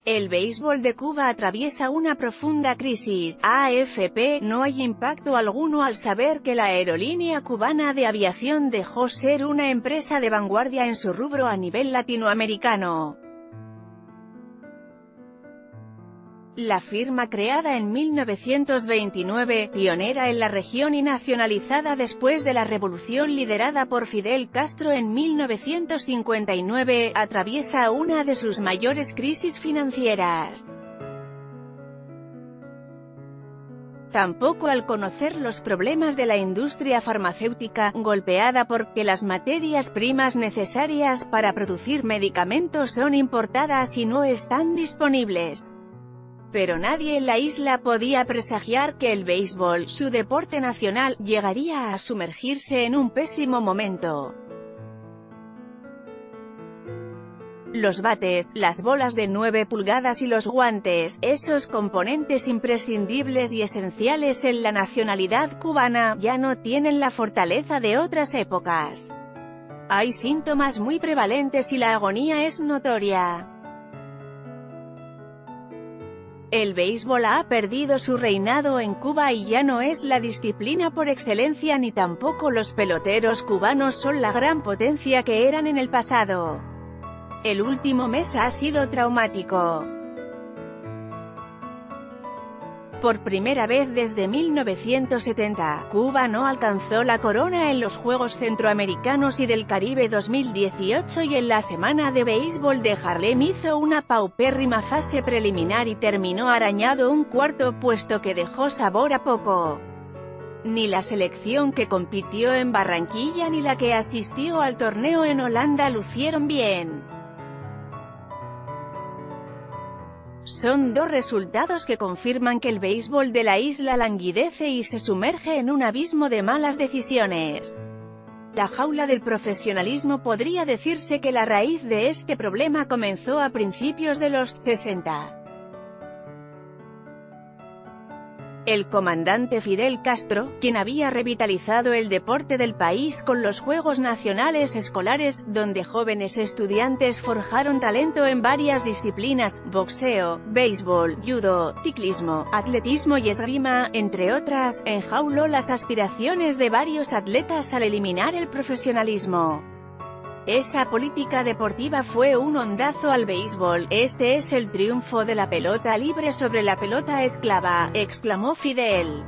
El béisbol de Cuba atraviesa una profunda crisis. AFP, no hay impacto alguno al saber que la aerolínea cubana de aviación dejó ser una empresa de vanguardia en su rubro a nivel latinoamericano. La firma, creada en 1929, pionera en la región y nacionalizada después de la revolución liderada por Fidel Castro en 1959, atraviesa una de sus mayores crisis financieras. Tampoco al conocer los problemas de la industria farmacéutica, golpeada porque las materias primas necesarias para producir medicamentos son importadas y no están disponibles. Pero nadie en la isla podía presagiar que el béisbol, su deporte nacional, llegaría a sumergirse en un pésimo momento. Los bates, las bolas de 9 pulgadas y los guantes, esos componentes imprescindibles y esenciales en la nacionalidad cubana, ya no tienen la fortaleza de otras épocas. Hay síntomas muy prevalentes y la agonía es notoria. El béisbol ha perdido su reinado en Cuba y ya no es la disciplina por excelencia, ni tampoco los peloteros cubanos son la gran potencia que eran en el pasado. El último mes ha sido traumático. Por primera vez desde 1970, Cuba no alcanzó la corona en los Juegos Centroamericanos y del Caribe 2018 y en la semana de béisbol de Harlem hizo una paupérrima fase preliminar y terminó arañado un cuarto puesto que dejó sabor a poco. Ni la selección que compitió en Barranquilla ni la que asistió al torneo en Holanda lucieron bien. Son dos resultados que confirman que el béisbol de la isla languidece y se sumerge en un abismo de malas decisiones. La jaula del profesionalismo podría decirse que la raíz de este problema comenzó a principios de los 60. El comandante Fidel Castro, quien había revitalizado el deporte del país con los Juegos Nacionales Escolares, donde jóvenes estudiantes forjaron talento en varias disciplinas, boxeo, béisbol, judo, ciclismo, atletismo y esgrima, entre otras, enjauló las aspiraciones de varios atletas al eliminar el profesionalismo. Esa política deportiva fue un hondazo al béisbol. Este es el triunfo de la pelota libre sobre la pelota esclava, exclamó Fidel.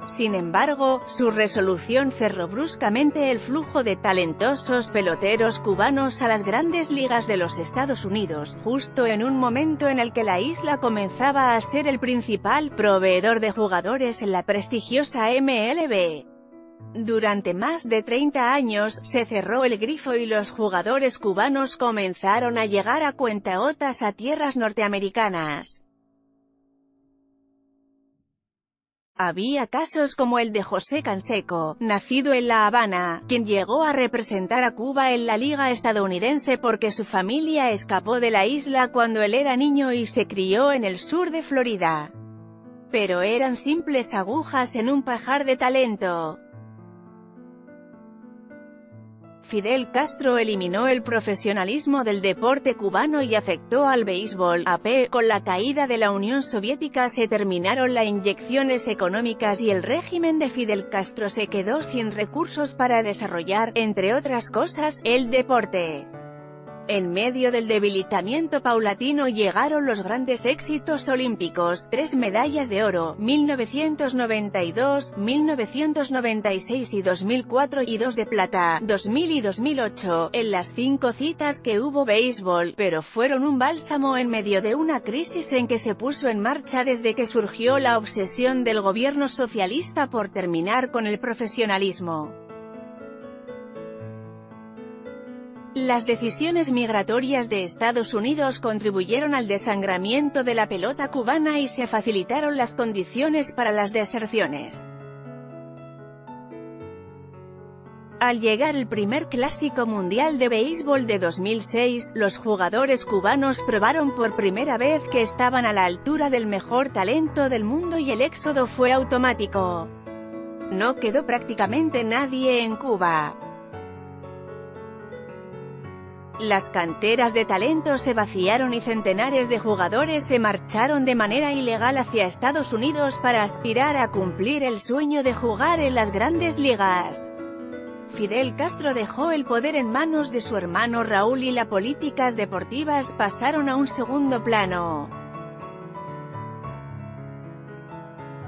Sin embargo, su resolución cerró bruscamente el flujo de talentosos peloteros cubanos a las grandes ligas de los Estados Unidos, justo en un momento en el que la isla comenzaba a ser el principal proveedor de jugadores en la prestigiosa MLB. Durante más de 30 años, se cerró el grifo y los jugadores cubanos comenzaron a llegar a cuentagotas a tierras norteamericanas. Había casos como el de José Canseco, nacido en La Habana, quien llegó a representar a Cuba en la liga estadounidense porque su familia escapó de la isla cuando él era niño y se crió en el sur de Florida. Pero eran simples agujas en un pajar de talento. Fidel Castro eliminó el profesionalismo del deporte cubano y afectó al béisbol. Con la caída de la Unión Soviética se terminaron las inyecciones económicas y el régimen de Fidel Castro se quedó sin recursos para desarrollar, entre otras cosas, el deporte. En medio del debilitamiento paulatino llegaron los grandes éxitos olímpicos, 3 medallas de oro, 1992, 1996 y 2004, y 2 de plata, 2000 y 2008, en las 5 citas que hubo béisbol, pero fueron un bálsamo en medio de una crisis en que se puso en marcha desde que surgió la obsesión del gobierno socialista por terminar con el profesionalismo. Las decisiones migratorias de Estados Unidos contribuyeron al desangramiento de la pelota cubana y se facilitaron las condiciones para las deserciones. Al llegar el primer Clásico Mundial de Béisbol de 2006, los jugadores cubanos probaron por primera vez que estaban a la altura del mejor talento del mundo y el éxodo fue automático. No quedó prácticamente nadie en Cuba. Las canteras de talento se vaciaron y centenares de jugadores se marcharon de manera ilegal hacia Estados Unidos para aspirar a cumplir el sueño de jugar en las grandes ligas. Fidel Castro dejó el poder en manos de su hermano Raúl y las políticas deportivas pasaron a un segundo plano.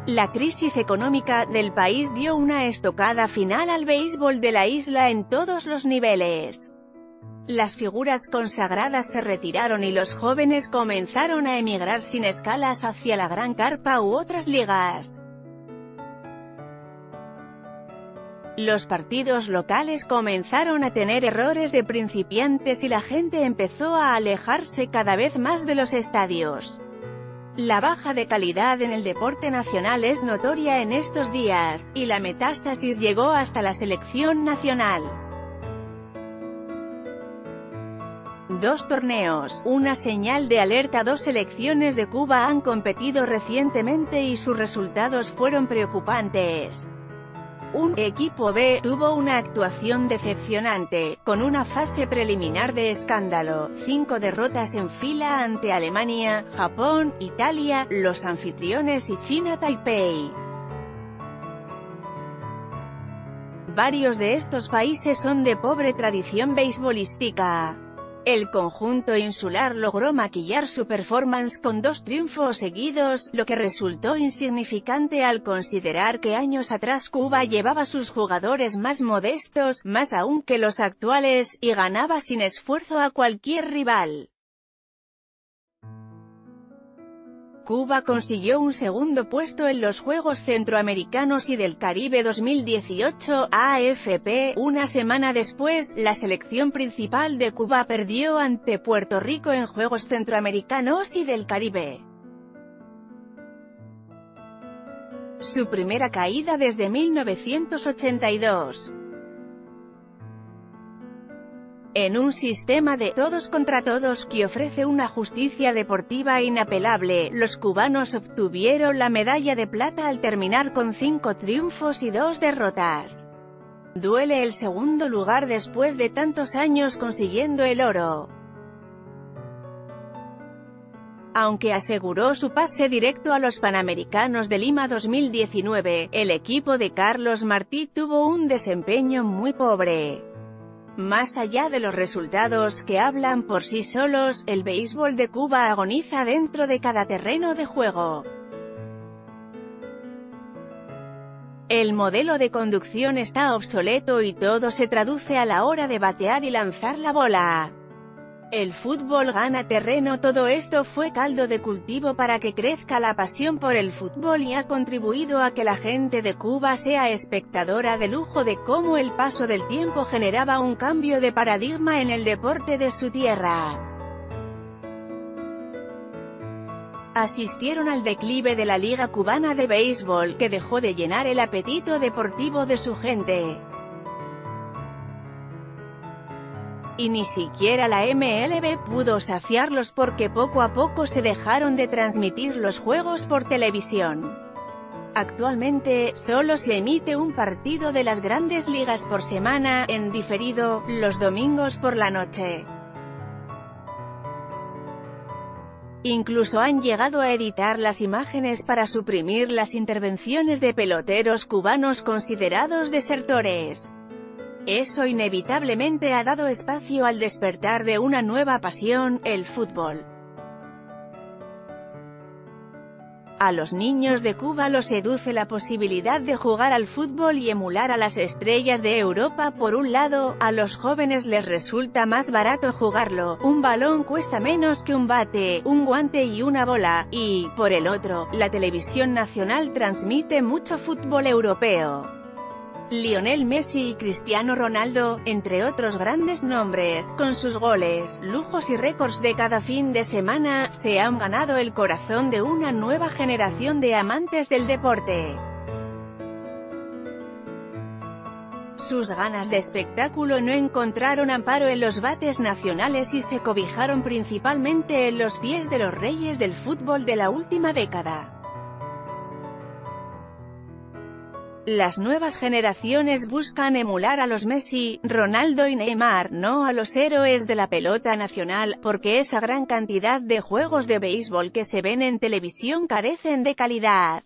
La crisis económica del país dio una estocada final al béisbol de la isla en todos los niveles. Las figuras consagradas se retiraron y los jóvenes comenzaron a emigrar sin escalas hacia la Gran Carpa u otras ligas. Los partidos locales comenzaron a tener errores de principiantes y la gente empezó a alejarse cada vez más de los estadios. La baja de calidad en el deporte nacional es notoria en estos días, y la metástasis llegó hasta la selección nacional. 2 torneos, una señal de alerta. 2 selecciones de Cuba han competido recientemente y sus resultados fueron preocupantes. Un equipo B tuvo una actuación decepcionante, con una fase preliminar de escándalo, 5 derrotas en fila ante Alemania, Japón, Italia, los anfitriones y China Taipei. Varios de estos países son de pobre tradición beisbolística. El conjunto insular logró maquillar su performance con 2 triunfos seguidos, lo que resultó insignificante al considerar que años atrás Cuba llevaba sus jugadores más modestos, más aún que los actuales, y ganaba sin esfuerzo a cualquier rival. Cuba consiguió un segundo puesto en los Juegos Centroamericanos y del Caribe 2018, AFP. Una semana después, la selección principal de Cuba perdió ante Puerto Rico en Juegos Centroamericanos y del Caribe. Su primera caída desde 1982. En un sistema de todos contra todos que ofrece una justicia deportiva inapelable, los cubanos obtuvieron la medalla de plata al terminar con 5 triunfos y 2 derrotas. Duele el segundo lugar después de tantos años consiguiendo el oro. Aunque aseguró su pase directo a los Panamericanos de Lima 2019, el equipo de Carlos Martí tuvo un desempeño muy pobre. Más allá de los resultados que hablan por sí solos, el béisbol de Cuba agoniza dentro de cada terreno de juego. El modelo de conducción está obsoleto y todo se traduce a la hora de batear y lanzar la bola. El fútbol gana terreno. Todo esto fue caldo de cultivo para que crezca la pasión por el fútbol y ha contribuido a que la gente de Cuba sea espectadora de lujo de cómo el paso del tiempo generaba un cambio de paradigma en el deporte de su tierra. Asistieron al declive de la Liga Cubana de Béisbol, que dejó de llenar el apetito deportivo de su gente. Y ni siquiera la MLB pudo saciarlos porque poco a poco se dejaron de transmitir los juegos por televisión. Actualmente, solo se emite un partido de las grandes ligas por semana, en diferido, los domingos por la noche. Incluso han llegado a editar las imágenes para suprimir las intervenciones de peloteros cubanos considerados desertores. Eso inevitablemente ha dado espacio al despertar de una nueva pasión, el fútbol. A los niños de Cuba los seduce la posibilidad de jugar al fútbol y emular a las estrellas de Europa por un lado, a los jóvenes les resulta más barato jugarlo, un balón cuesta menos que un bate, un guante y una bola, y, por el otro, la televisión nacional transmite mucho fútbol europeo. Lionel Messi y Cristiano Ronaldo, entre otros grandes nombres, con sus goles, lujos y récords de cada fin de semana, se han ganado el corazón de una nueva generación de amantes del deporte. Sus ganas de espectáculo no encontraron amparo en los bates nacionales y se cobijaron principalmente en los pies de los reyes del fútbol de la última década. Las nuevas generaciones buscan emular a los Messi, Ronaldo y Neymar, no a los héroes de la pelota nacional, porque esa gran cantidad de juegos de béisbol que se ven en televisión carecen de calidad.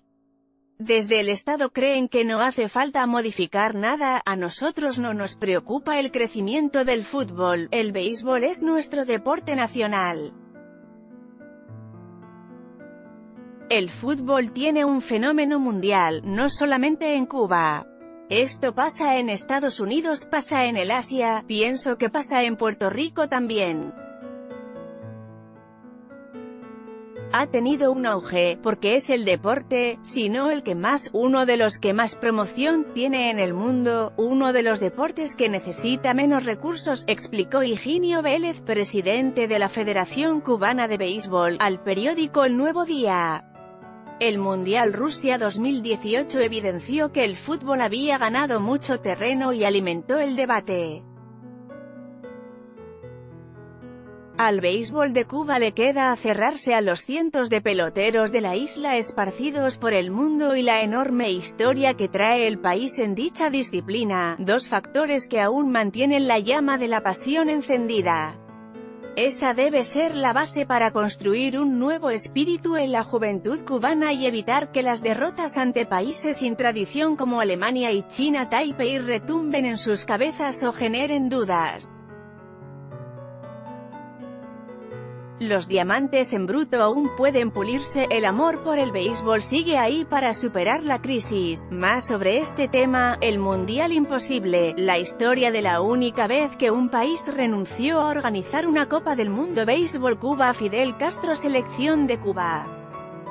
Desde el Estado creen que no hace falta modificar nada, a nosotros no nos preocupa el crecimiento del fútbol, el béisbol es nuestro deporte nacional. El fútbol tiene un fenómeno mundial, no solamente en Cuba. Esto pasa en Estados Unidos, pasa en el Asia, pienso que pasa en Puerto Rico también. Ha tenido un auge, porque es el deporte, si no el que más, uno de los que más promoción tiene en el mundo, uno de los deportes que necesita menos recursos, explicó Higinio Vélez, presidente de la Federación Cubana de Béisbol, al periódico El Nuevo Día. El Mundial Rusia 2018 evidenció que el fútbol había ganado mucho terreno y alimentó el debate. Al béisbol de Cuba le queda aferrarse a los cientos de peloteros de la isla esparcidos por el mundo y la enorme historia que trae el país en dicha disciplina, dos factores que aún mantienen la llama de la pasión encendida. Esa debe ser la base para construir un nuevo espíritu en la juventud cubana y evitar que las derrotas ante países sin tradición como Alemania y China Taipei retumben en sus cabezas o generen dudas. Los diamantes en bruto aún pueden pulirse, el amor por el béisbol sigue ahí para superar la crisis. Más sobre este tema, el Mundial imposible, la historia de la única vez que un país renunció a organizar una Copa del Mundo Béisbol Cuba. Fidel Castro, selección de Cuba.